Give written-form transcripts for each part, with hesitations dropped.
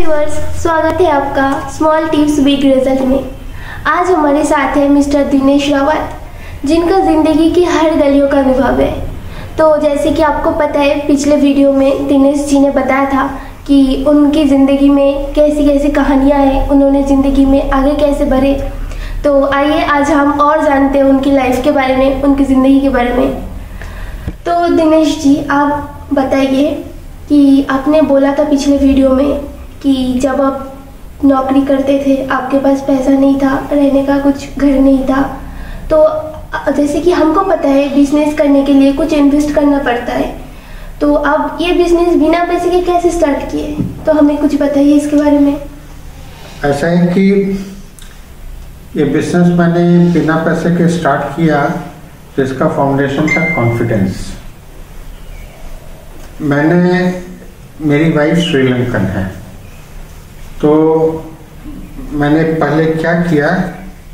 Viewers, स्वागत है आपका स्मॉल टिप्स बिग रिजल्ट में। आज हमारे साथ है मिस्टर दिनेश रावत, जिनका ज़िंदगी की हर गलियों का अनुभव है। तो जैसे कि आपको पता है, पिछले वीडियो में दिनेश जी ने बताया था कि उनकी ज़िंदगी में कैसी कैसी कहानियाँ हैं, उन्होंने ज़िंदगी में आगे कैसे बढ़े। तो आइए आज हम और जानते हैं उनकी लाइफ के बारे में, उनकी ज़िंदगी के बारे में। तो दिनेश जी, आप बताइए कि आपने बोला था पिछले वीडियो में कि जब आप नौकरी करते थे आपके पास पैसा नहीं था, रहने का कुछ घर नहीं था। तो जैसे कि हमको पता है बिजनेस करने के लिए कुछ इन्वेस्ट करना पड़ता है, तो आप ये बिजनेस बिना पैसे के कैसे स्टार्ट किए? तो हमें कुछ बताइए इसके बारे में। ऐसा है कि ये बिजनेस मैंने बिना पैसे के स्टार्ट किया, जिसका फाउंडेशन था कॉन्फिडेंस। मेरी वाइफ श्रीलंकन है, तो मैंने पहले क्या किया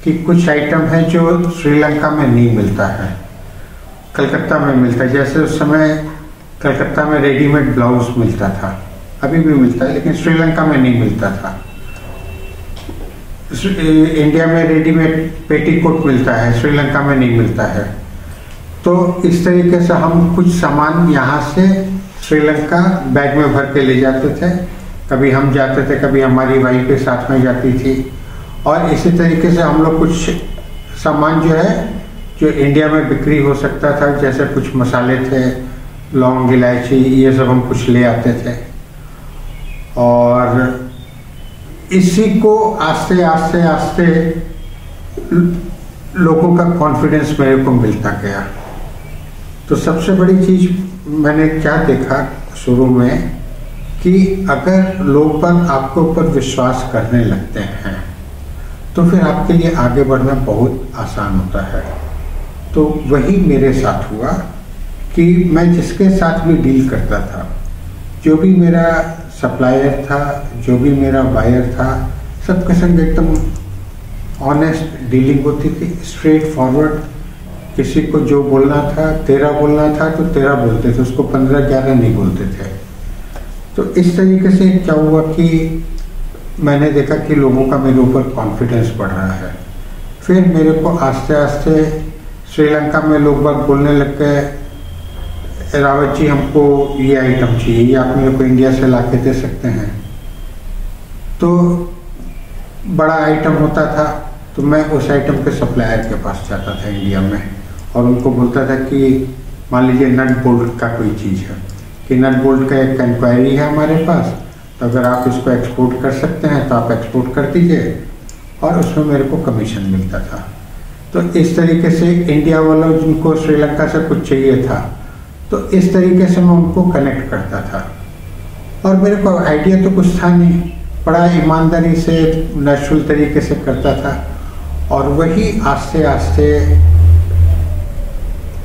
कि कुछ आइटम है जो श्रीलंका में नहीं मिलता है, कलकत्ता में मिलता है। जैसे उस समय कलकत्ता में रेडीमेड ब्लाउज मिलता था, अभी भी मिलता है, लेकिन श्रीलंका में नहीं मिलता था। इंडिया में रेडीमेड पेटीकोट मिलता है, श्रीलंका में नहीं मिलता है। तो इस तरीके से हम कुछ सामान यहाँ से श्रीलंका बैग में भर के ले जाते थे। कभी हम जाते थे, कभी हमारी वाइफ के साथ में जाती थी। और इसी तरीके से हम लोग कुछ सामान जो इंडिया में बिक्री हो सकता था, जैसे कुछ मसाले थे, लौंग, इलायची, ये सब हम कुछ ले आते थे। और इसी को आस्ते आस्ते आस्ते लोगों का कॉन्फिडेंस मेरे को मिलता गया। तो सबसे बड़ी चीज़ मैंने क्या देखा शुरू में कि अगर लोग पर आपके ऊपर विश्वास करने लगते हैं तो फिर आपके लिए आगे बढ़ना बहुत आसान होता है। तो वही मेरे साथ हुआ कि मैं जिसके साथ भी डील करता था, जो भी मेरा सप्लायर था, जो भी मेरा बायर था, सबके संग एकदम ऑनेस्ट डीलिंग होती थी, स्ट्रेट फॉरवर्ड। किसी को जो बोलना था, 13 बोलना था तो 13 बोलते थे, उसको 15-11 नहीं बोलते थे। तो इस तरीके से क्या हुआ कि मैंने देखा कि लोगों का मेरे ऊपर कॉन्फिडेंस बढ़ रहा है। फिर मेरे को आस्ते आस्ते श्रीलंका में लोग बाग बोलने लग गए, रावत जी हमको ये आइटम चाहिए, ये आप मेरे को इंडिया से ला के दे सकते हैं। तो बड़ा आइटम होता था तो मैं उस आइटम के सप्लायर के पास जाता था इंडिया में, और उनको बोलता था कि मान लीजिए नट बोल्ट का कोई चीज़ है, कि नट बोल्ट का एक इंक्वायरी है हमारे पास, तो अगर आप इसको एक्सपोर्ट कर सकते हैं तो आप एक्सपोर्ट कर दीजिए, और उसमें मेरे को कमीशन मिलता था। तो इस तरीके से इंडिया वालों जिनको श्रीलंका से कुछ चाहिए था, तो इस तरीके से मैं उनको कनेक्ट करता था। और मेरे को आइडिया तो कुछ था नहीं, बड़ा ईमानदारी से नेचुरल तरीके से करता था। और वही आस्ते आस्ते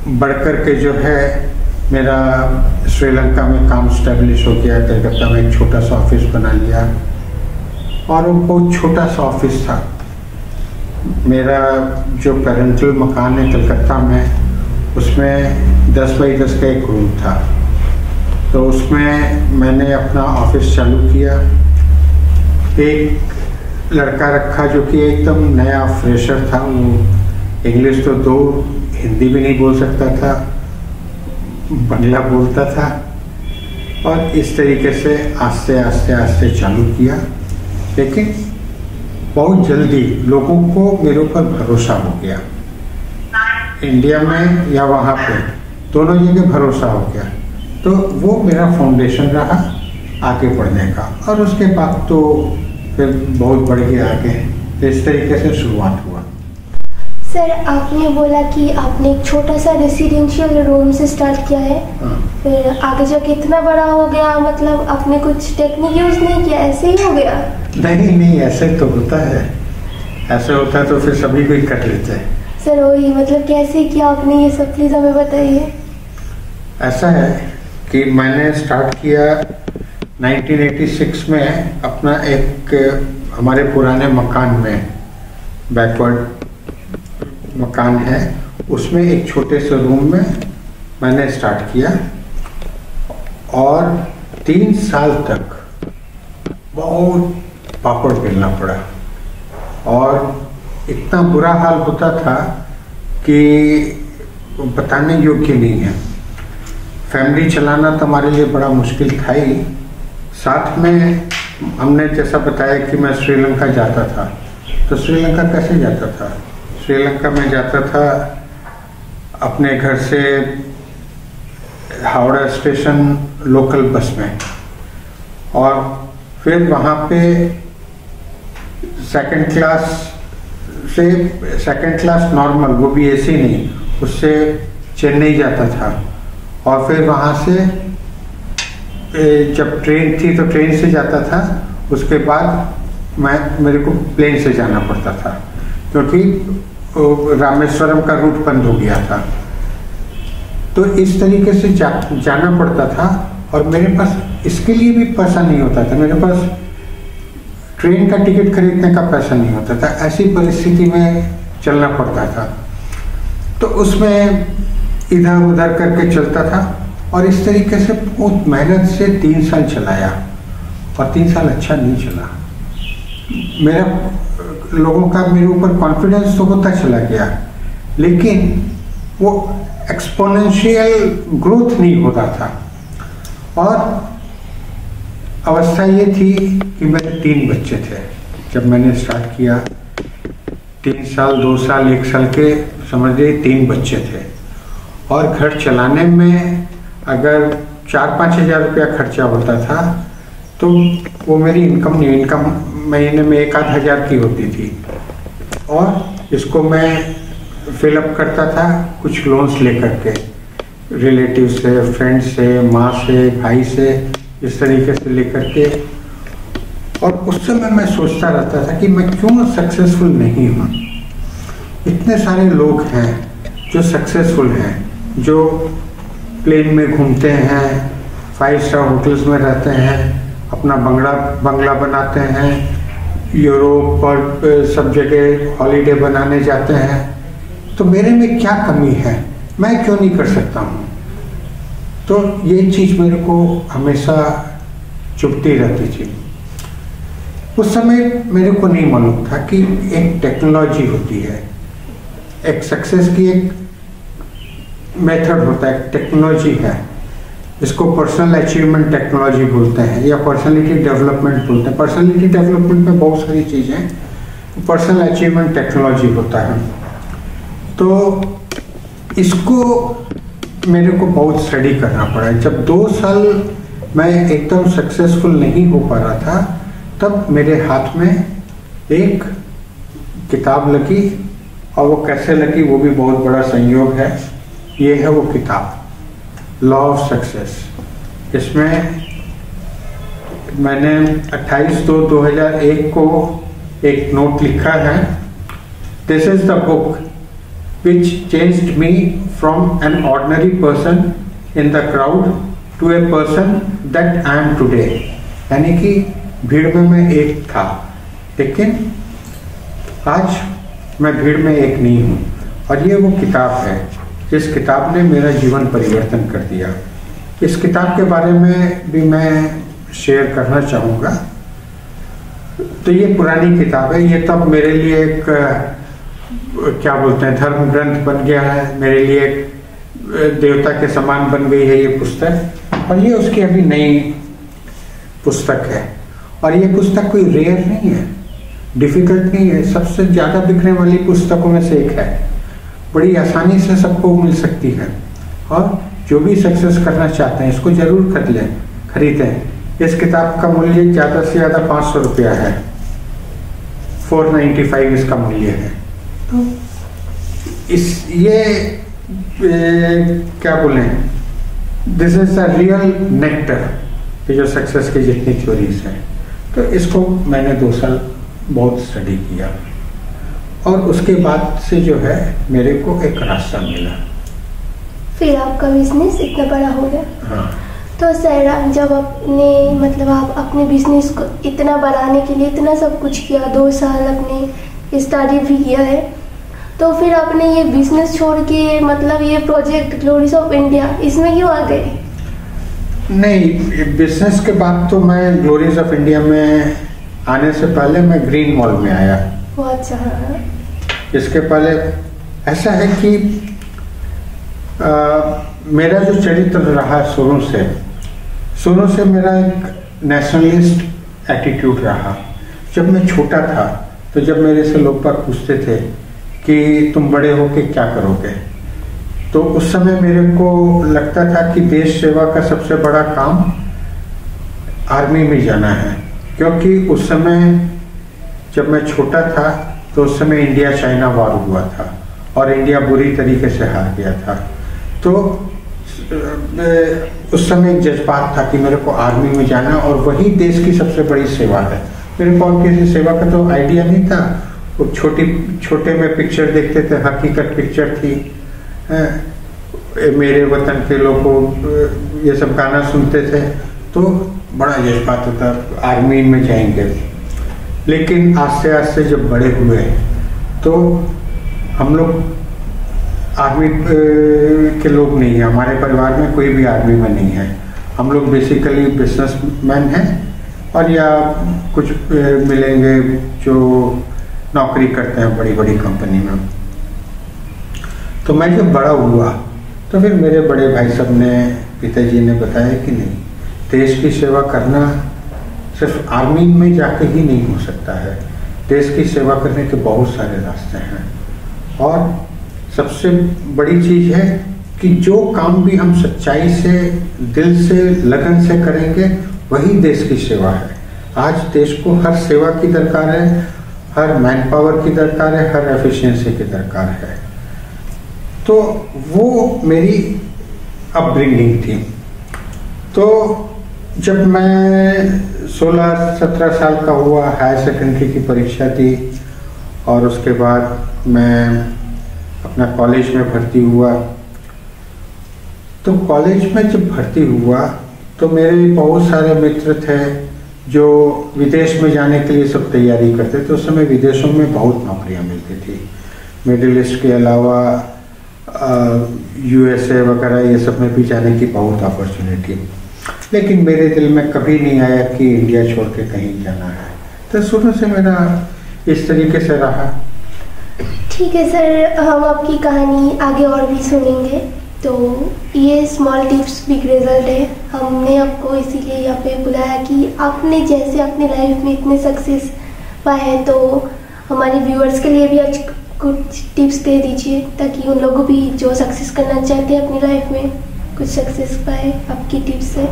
बढ़कर के जो है मेरा श्रीलंका में काम स्टैब्लिश हो गया। कलकत्ता में एक छोटा सा ऑफिस बना लिया, और वो बहुत छोटा सा ऑफिस था। मेरा जो पेरेंटल मकान है कलकत्ता में, उसमें 10 बाई 10 का एक रूम था। तो उसमें मैंने अपना ऑफिस चालू किया। एक लड़का रखा जो कि एकदम नया फ्रेशर था, वो इंग्लिश तो 2, हिंदी भी नहीं बोल सकता था, बंगला बोलता था। और इस तरीके से आस्ते आस्ते आस्ते चालू किया। लेकिन बहुत जल्दी लोगों को मेरे ऊपर भरोसा हो गया, इंडिया में या वहाँ पे दोनों जगह भरोसा हो गया। तो वो मेरा फाउंडेशन रहा आगे बढ़ने का, और उसके बाद तो फिर बहुत बढ़ गया आगे। तो इस तरीके से शुरुआत हुआ। सर, आपने बोला कि आपने एक छोटा सा रेसिडेंशियल रूम से स्टार्ट किया है। हाँ। फिर आगे जाके इतना बड़ा हो गया, मतलब आपने कुछ टेक्निक यूज नहीं किया, ऐसे ही हो गया? नहीं, ऐसे तो होता है, ऐसे होता तो फिर सभी कोई कर लेते हैं। सर वही, मतलब कैसे किया आपने, ये सब प्लीज हमें बताइए। ऐसा है कि मैंने स्टार्ट किया 1986 में अपना एक हमारे पुराने मकान में, बैकवर्ड मकान है, उसमें एक छोटे से रूम में मैंने स्टार्ट किया। और 3 साल तक बहुत पापड़ बेलना पड़ा और इतना बुरा हाल होता था कि बताने योग्य नहीं है। फैमिली चलाना तो हमारे लिए बड़ा मुश्किल था ही, साथ में हमने जैसा बताया कि मैं श्रीलंका जाता था, तो श्रीलंका कैसे जाता था? श्रीलंका में जाता था अपने घर से हावड़ा स्टेशन लोकल बस में, और फिर वहाँ पे सेकंड क्लास नॉर्मल, वो भी एसी नहीं, उससे चेन्नई जाता था। और फिर वहाँ से जब ट्रेन थी तो ट्रेन से जाता था, उसके बाद मेरे को प्लेन से जाना पड़ता था क्योंकि रामेश्वरम का रूट बंद हो गया था। तो इस तरीके से जाना पड़ता था और मेरे पास इसके लिए भी पैसा नहीं होता था, मेरे पास ट्रेन का टिकट खरीदने का पैसा नहीं होता था। ऐसी परिस्थिति में चलना पड़ता था, तो उसमें इधर उधर करके चलता था और इस तरीके से बहुत मेहनत से 3 साल चलाया और 3 साल अच्छा नहीं चला। लोगों का मेरे ऊपर कॉन्फिडेंस तो होता चला गया, लेकिन वो एक्सपोनेंशियल ग्रोथ नहीं होता था। और अवस्था ये थी कि मेरे 3 बच्चे थे जब मैंने स्टार्ट किया। 3 साल, 2 साल, 1 साल के समझ लीजिए 3 बच्चे थे, और घर चलाने में अगर 4-5 हज़ार रुपया खर्चा होता था तो वो मेरी इनकम नहीं, इनकम महीने में 1-8 हज़ार की होती थी, और इसको मैं फिलअप करता था कुछ लोन्स लेकर के, रिलेटिव से, फ्रेंड से, माँ से, भाई से, इस तरीके से लेकर के। और उस समय मैं सोचता रहता था कि मैं क्यों सक्सेसफुल नहीं हूँ। इतने सारे लोग हैं जो सक्सेसफुल हैं, जो प्लेन में घूमते हैं, 5 स्टार होटल्स में रहते हैं, अपना बंगला बनाते हैं, यूरोप और सब जगह हॉलीडे बनाने जाते हैं। तो मेरे में क्या कमी है, मैं क्यों नहीं कर सकता हूँ? तो ये चीज़ मेरे को हमेशा चुभती रहती थी। उस समय मेरे को नहीं मालूम था कि एक टेक्नोलॉजी होती है, एक सक्सेस की एक मेथड होता है, टेक्नोलॉजी है। इसको पर्सनल अचीवमेंट टेक्नोलॉजी बोलते हैं या पर्सनालिटी डेवलपमेंट बोलते हैं। पर्सनालिटी डेवलपमेंट में बहुत सारी चीज़ें हैं, पर्सनल अचीवमेंट टेक्नोलॉजी होता है। तो इसको मेरे को बहुत स्टडी करना पड़ा। जब 2 साल मैं एकदम सक्सेसफुल नहीं हो पा रहा था, तब मेरे हाथ में एक किताब लगी, और वो कैसे लगी वो भी बहुत बड़ा संयोग है। ये है वो किताब, लॉ ऑफ सक्सेस। इसमें मैंने 28/2/2001 को एक नोट लिखा है, this is the book which changed me from an ordinary person in the crowd to a person that I am today। यानी कि भीड़ में मैं एक था, लेकिन आज मैं भीड़ में एक नहीं हूँ। और ये वो किताब है, इस किताब ने मेरा जीवन परिवर्तन कर दिया। इस किताब के बारे में भी मैं शेयर करना चाहूँगा। तो ये पुरानी किताब है, ये तब मेरे लिए एक क्या बोलते हैं धर्म ग्रंथ बन गया है, मेरे लिए देवता के समान बन गई है ये पुस्तक। और ये उसकी अभी नई पुस्तक है, और ये पुस्तक कोई रेयर नहीं है, डिफिकल्ट नहीं है, सबसे ज़्यादा बिकने वाली पुस्तकों में से एक है। बड़ी आसानी से सबको मिल सकती है, और जो भी सक्सेस करना चाहते हैं इसको ज़रूर खरीदें। इस किताब का मूल्य ज़्यादा से ज़्यादा 500 रुपया है, 495 इसका मूल्य है। तो ये क्या बोलें, this is the real nectar, ये जो सक्सेस की जितनी थ्योरीज हैं। तो इसको मैंने 2 साल बहुत स्टडी किया, और उसके बाद से जो है मेरे को एक रास्ता मिला। फिर आपका बिजनेस इतना बड़ा हो गया। हाँ। तो सर, जब आप अपने बिजनेस को इतना बढ़ाने के लिए इतना सब कुछ किया, 2 साल अपने स्टडी भी किया है, तो फिर आपने ये बिजनेस छोड़ के ये प्रोजेक्ट ग्लोरीज ऑफ इंडिया, इसमें क्यों आ गए? नहीं, बिजनेस के बाद तो मैं ग्लोरीज ऑफ इंडिया में आने से पहले मैं ग्रीन मॉल में आया। अच्छा। इसके पहले ऐसा है कि मेरा जो चरित्र रहा शुरू से मेरा एक नेशनलिस्ट एटीट्यूड रहा। जब मैं छोटा था तो जब मेरे से लोग बाग पूछते थे कि तुम बड़े होके क्या करोगे, तो उस समय मेरे को लगता था कि देश सेवा का सबसे बड़ा काम आर्मी में जाना है, क्योंकि उस समय जब मैं छोटा था तो उस समय इंडिया चाइना वॉर हुआ था और इंडिया बुरी तरीके से हार गया था। तो उस समय एक जज्बात था कि मेरे को आर्मी में जाना और वही देश की सबसे बड़ी सेवा है। मेरे को और किसी सेवा का तो आइडिया नहीं था। वो छोटे में पिक्चर देखते थे, हकीकत पिक्चर थी, मेरे वतन के लोगों, ये सब गाना सुनते थे तो बड़ा जज्बात होता आर्मी में जाएंगे। लेकिन आस्ते आस्ते जब बड़े हुए तो हम लोग आर्मी के लोग नहीं हैं, हमारे परिवार में कोई भी आर्मी में नहीं है। हम लोग बेसिकली बिजनेसमैन हैं और या कुछ मिलेंगे जो नौकरी करते हैं बड़ी बड़ी कंपनी में। तो मैं जब बड़ा हुआ तो फिर मेरे बड़े भाई साहब ने, पिताजी ने बताया कि नहीं, देश की सेवा करना सिर्फ आर्मी में जाके ही नहीं हो सकता है। देश की सेवा करने के बहुत सारे रास्ते हैं और सबसे बड़ी चीज है कि जो काम भी हम सच्चाई से, दिल से, लगन से करेंगे वही देश की सेवा है। आज देश को हर सेवा की दरकार है, हर मैन पावर की दरकार है, हर एफिशिएंसी की दरकार है। तो वो मेरी अपब्रिंगिंग थी। तो जब मैं 16-17 साल का हुआ, हायर सेकेंडरी की परीक्षा दी और उसके बाद मैं अपना कॉलेज में भर्ती हुआ। तो कॉलेज में जब भर्ती हुआ तो मेरे बहुत सारे मित्र थे जो विदेश में जाने के लिए सब तैयारी करते थे। उस समय विदेशों में बहुत नौकरियां मिलती थी, मिडिल ईस्ट के अलावा USA वगैरह ये सब में भी जाने की बहुत अपॉर्चुनिटी। लेकिन मेरे दिल में कभी नहीं आया कि इंडिया छोड़ के कहीं जाना है। तो शुरू से मेरा इस तरीके से रहा। ठीक है सर, हम आपकी कहानी आगे और भी सुनेंगे। तो ये स्मॉल टिप्स बिग रिजल्ट है। हमने आपको इसीलिए यहाँ पे बुलाया कि आपने जैसे अपने लाइफ में इतने सक्सेस पाए हैं, तो हमारे व्यूअर्स के लिए भी आज कुछ टिप्स दे दीजिए ताकि उन लोगों भी जो सक्सेस करना चाहते हैं अपनी लाइफ में कुछ सक्सेस पाए आपकी टिप्स से।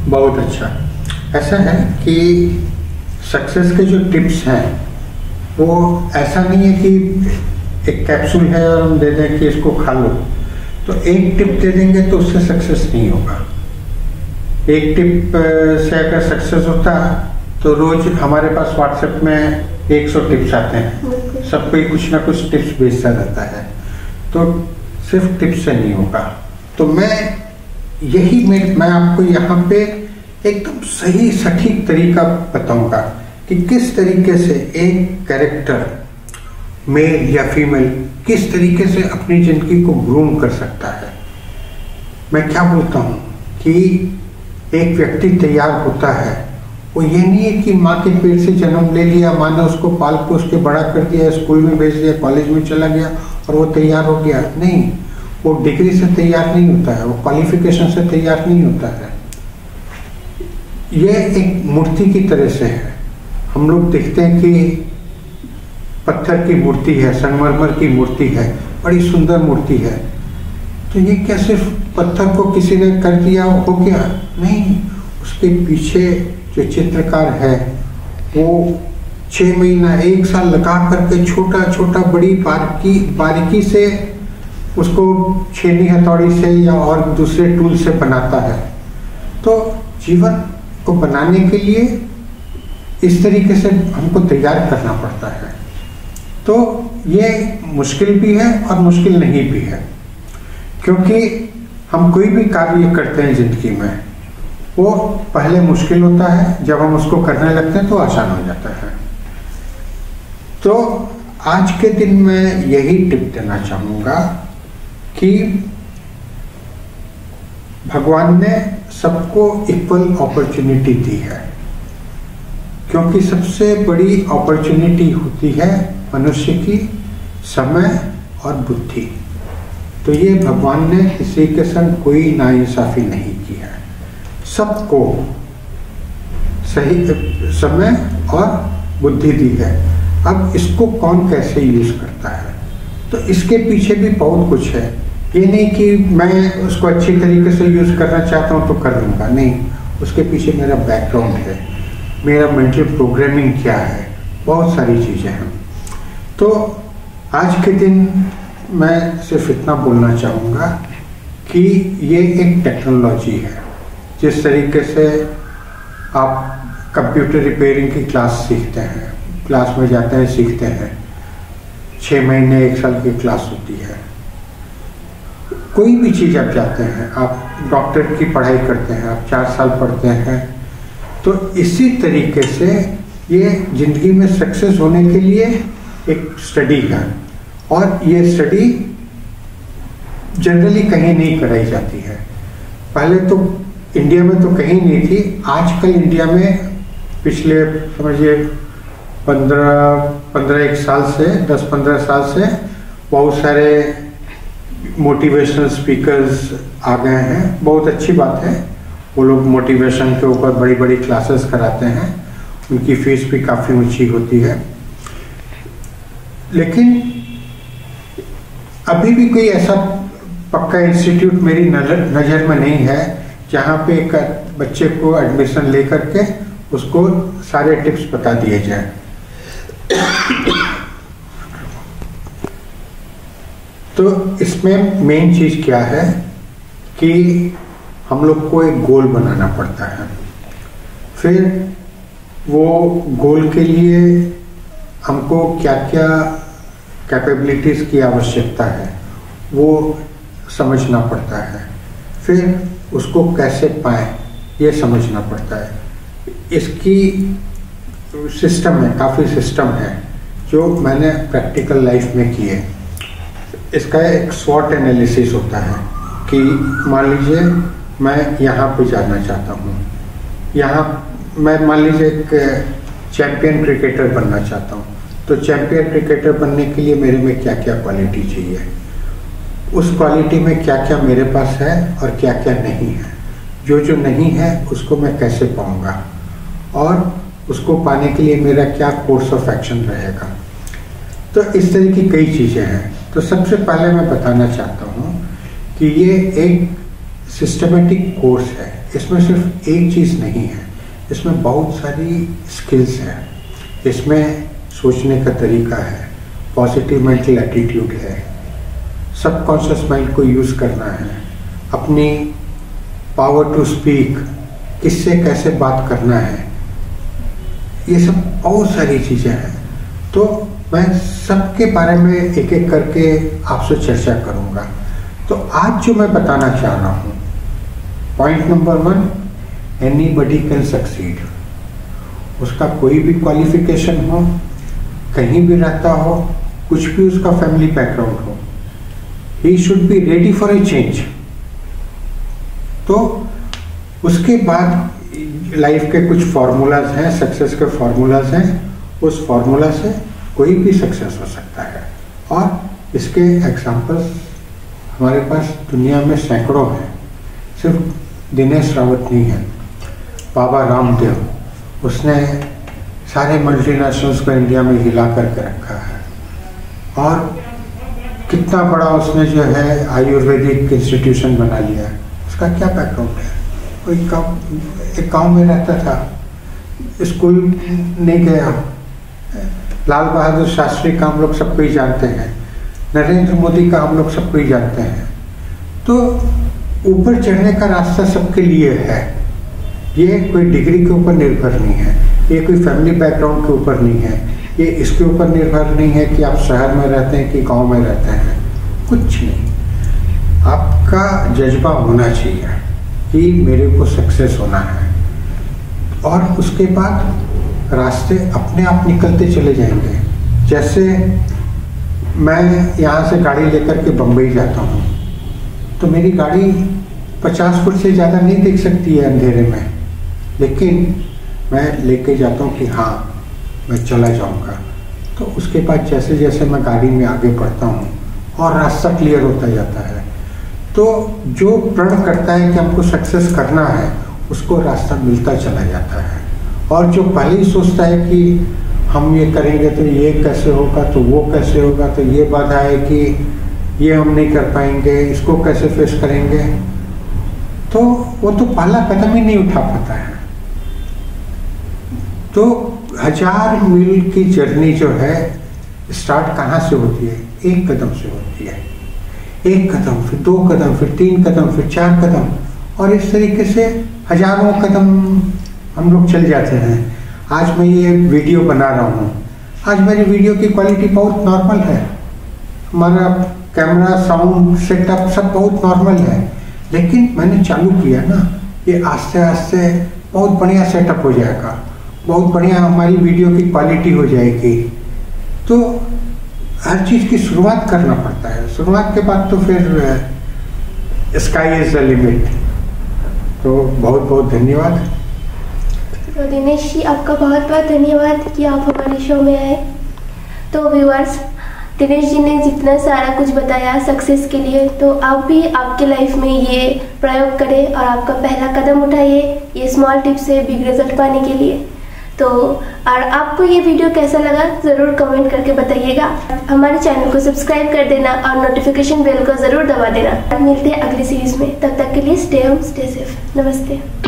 बहुत अच्छा। ऐसा है कि सक्सेस के जो टिप्स हैं वो ऐसा नहीं है कि एक कैप्सूल है और हम दे दें कि इसको खा लो। तो एक टिप दे देंगे तो उससे सक्सेस नहीं होगा। एक टिप से अगर सक्सेस होता तो रोज हमारे पास व्हाट्सएप में 100 टिप्स आते हैं, सब कोई कुछ ना कुछ टिप्स भेजता रहता है। तो सिर्फ टिप्स से नहीं होगा। तो मैं आपको यहाँ पे एकदम सही सटीक तरीका बताऊंगा कि किस तरीके से एक कैरेक्टर, मेल या फीमेल, किस तरीके से अपनी जिंदगी को ग्रूम कर सकता है। मैं क्या बोलता हूँ कि एक व्यक्ति तैयार होता है, वो ये नहीं है कि माँ के पेट से जन्म ले लिया, माँ ने उसको पाल पोस के बड़ा कर दिया, स्कूल में भेज दिया, कॉलेज में चला गया और वो तैयार हो गया। नहीं, वो डिग्री से तैयार नहीं होता है, वो क्वालिफिकेशन से तैयार नहीं होता है। ये एक मूर्ति की तरह से है। हम लोग देखते हैं कि पत्थर की मूर्ति है, संगमरमर की मूर्ति है, बड़ी सुंदर मूर्ति है। तो ये क्या सिर्फ पत्थर को किसी ने कर दिया हो गया? नहीं, उसके पीछे जो चित्रकार है वो 6 महीना 1 साल लगा करके छोटा छोटा बड़ी बारीकी से उसको छेनी हथौड़ी से या और दूसरे टूल से बनाता है। तो जीवन को बनाने के लिए इस तरीके से हमको तैयार करना पड़ता है। तो ये मुश्किल भी है और मुश्किल नहीं भी है, क्योंकि हम कोई भी कार्य करते हैं जिंदगी में, वो पहले मुश्किल होता है, जब हम उसको करने लगते हैं तो आसान हो जाता है। तो आज के दिन मैं यही टिप देना चाहूँगा कि भगवान ने सबको इक्वल अपॉर्चुनिटी दी है, क्योंकि सबसे बड़ी अपॉर्चुनिटी होती है मनुष्य की समय और बुद्धि। तो ये भगवान ने किसी के संग कोई नाइंसाफी नहीं की है, सबको सही समय और बुद्धि दी है। अब इसको कौन कैसे यूज करता है, तो इसके पीछे भी बहुत कुछ है। ये नहीं कि मैं उसको अच्छी तरीके से यूज करना चाहता हूँ तो कर लूँगा, नहीं, उसके पीछे मेरा बैकग्राउंड है, मेरा मेंटल प्रोग्रामिंग क्या है, बहुत सारी चीज़ें हैं। तो आज के दिन मैं सिर्फ इतना बोलना चाहूँगा कि ये एक टेक्नोलॉजी है। जिस तरीके से आप कंप्यूटर रिपेयरिंग की क्लास सीखते हैं, क्लास में जाते हैं, सीखते हैं, 6 महीने 1 साल की क्लास होती है। कोई भी चीज़ आप जाते हैं, आप डॉक्टर की पढ़ाई करते हैं, आप 4 साल पढ़ते हैं, तो इसी तरीके से ये ज़िंदगी में सक्सेस होने के लिए एक स्टडी है, और ये स्टडी जनरली कहीं नहीं कराई जाती है। पहले तो इंडिया में तो कहीं नहीं थी, आजकल इंडिया में पिछले समझिए 15 साल से 10-15 साल से बहुत सारे मोटिवेशनल स्पीकर्स आ गए हैं। बहुत अच्छी बात है, वो लोग मोटिवेशन के ऊपर बड़ी बड़ी क्लासेस कराते हैं, उनकी फीस भी काफ़ी ऊंची होती है। लेकिन अभी भी कोई ऐसा पक्का इंस्टीट्यूट मेरी नज़र में नहीं है जहाँ पे एक बच्चे को एडमिशन लेकर के उसको सारे टिप्स बता दिए जाए। तो इसमें मेन चीज़ क्या है कि हम लोग को एक गोल बनाना पड़ता है, फिर वो गोल के लिए हमको क्या क्या कैपेबिलिटीज़ की आवश्यकता है वो समझना पड़ता है, फिर उसको कैसे पाएं ये समझना पड़ता है। इसकी सिस्टम है, काफ़ी सिस्टम है जो मैंने प्रैक्टिकल लाइफ में किए। इसका एक स्वॉट एनालिसिस होता है कि मान लीजिए मैं यहाँ पे जाना चाहता हूँ, यहाँ मैं मान लीजिए एक चैम्पियन क्रिकेटर बनना चाहता हूँ, तो चैम्पियन क्रिकेटर बनने के लिए मेरे में क्या क्या क्वालिटी चाहिए, उस क्वालिटी में क्या क्या मेरे पास है और क्या क्या नहीं है, जो नहीं है उसको मैं कैसे पाऊँगा, और उसको पाने के लिए मेरा क्या कोर्स ऑफ एक्शन रहेगा। तो इस तरह की कई चीज़ें हैं। तो सबसे पहले मैं बताना चाहता हूँ कि ये एक सिस्टमेटिक कोर्स है, इसमें सिर्फ एक चीज़ नहीं है, इसमें बहुत सारी स्किल्स हैं। इसमें सोचने का तरीका है, पॉजिटिव मेंटल एटीट्यूड है, सबकॉन्शियस माइंड को यूज़ करना है, अपनी पावर टू स्पीक, किससे कैसे बात करना है, ये सब बहुत सारी चीज़ें हैं। तो मैं सबके बारे में एक एक करके आपसे चर्चा करूँगा। तो आज जो मैं बताना चाह रहा हूँ, point number 1, anybody can succeed. उसका कोई भी क्वालिफिकेशन हो, कहीं भी रहता हो, कुछ भी उसका फैमिली बैकग्राउंड हो, he should be ready for a change. तो उसके बाद लाइफ के कुछ फार्मूलाज हैं, सक्सेस के फार्मूलाज हैं, उस फार्मूला से कोई भी सक्सेस हो सकता है। और इसके एग्जांपल्स हमारे पास दुनिया में सैकड़ों हैं, सिर्फ दिनेश रावत नहीं है, बाबा रामदेव, उसने सारे मल्टीनेशनल्स को इंडिया में हिला करके रखा है, और कितना बड़ा उसने जो है आयुर्वेदिक इंस्टीट्यूशन बना लिया है। उसका क्या बैकग्राउंड है, एक गांव में रहता था, स्कूल नहीं गया। लाल बहादुर शास्त्री का हम लोग सबको ही जानते हैं, नरेंद्र मोदी का हम लोग सबको ही जानते हैं। तो ऊपर चढ़ने का रास्ता सबके लिए है, ये कोई डिग्री के ऊपर निर्भर नहीं है, ये कोई फैमिली बैकग्राउंड के ऊपर नहीं है, ये इसके ऊपर निर्भर नहीं है कि आप शहर में रहते हैं कि गांव में रहते हैं, कुछ नहीं। आपका जज्बा होना चाहिए कि मेरे को सक्सेस होना है, और उसके बाद रास्ते अपने आप निकलते चले जाएंगे। जैसे मैं यहाँ से गाड़ी लेकर के बम्बई जाता हूँ, तो मेरी गाड़ी 50 फुट से ज़्यादा नहीं देख सकती है अंधेरे में, लेकिन मैं लेके जाता हूँ कि हाँ मैं चला जाऊँगा। तो उसके बाद जैसे जैसे मैं गाड़ी में आगे बढ़ता हूँ और रास्ता क्लियर होता जाता है, तो जो प्रण करता है कि हमको सक्सेस करना है उसको रास्ता मिलता चला जाता है। और जो पहले ही सोचता है कि हम ये करेंगे तो ये कैसे होगा, तो वो कैसे होगा, तो ये बाधा है कि ये हम नहीं कर पाएंगे, इसको कैसे फेस करेंगे, तो वो तो पहला कदम ही नहीं उठा पाता है। तो 1000 मील की जर्नी जो है स्टार्ट कहाँ से होती है? एक कदम से होती है। एक कदम, फिर 2 कदम, फिर 3 कदम, फिर 4 कदम, और इस तरीके से हजारों कदम हम लोग चल जाते हैं। आज मैं ये वीडियो बना रहा हूँ, आज मेरी वीडियो की क्वालिटी बहुत नॉर्मल है, हमारा कैमरा साउंड सेटअप सब बहुत नॉर्मल है, लेकिन मैंने चालू किया ना, ये आस्ते आस्ते बहुत बढ़िया सेटअप हो जाएगा, बहुत बढ़िया हमारी वीडियो की क्वालिटी हो जाएगी। तो हर चीज़ की शुरुआत करना पड़ता है, शुरुआत के बाद तो फिर स्काई इज द लिमिट। तो बहुत बहुत धन्यवाद। तो दिनेश जी आपका बहुत बहुत धन्यवाद कि आप हमारे शो में आए। तो व्यूअर्स, दिनेश जी ने जितना सारा कुछ बताया सक्सेस के लिए, तो आप भी आपके लाइफ में ये प्रयोग करें और आपका पहला कदम उठाइए ये स्मॉल टिप्स से बिग रिजल्ट पाने के लिए। तो और आपको ये वीडियो कैसा लगा ज़रूर कमेंट करके बताइएगा। हमारे चैनल को सब्सक्राइब कर देना और नोटिफिकेशन बेल को ज़रूर दबा देना। मिलते हैं अगली सीरीज़ में, तब तक के लिए स्टे होम स्टे सेफ। नमस्ते।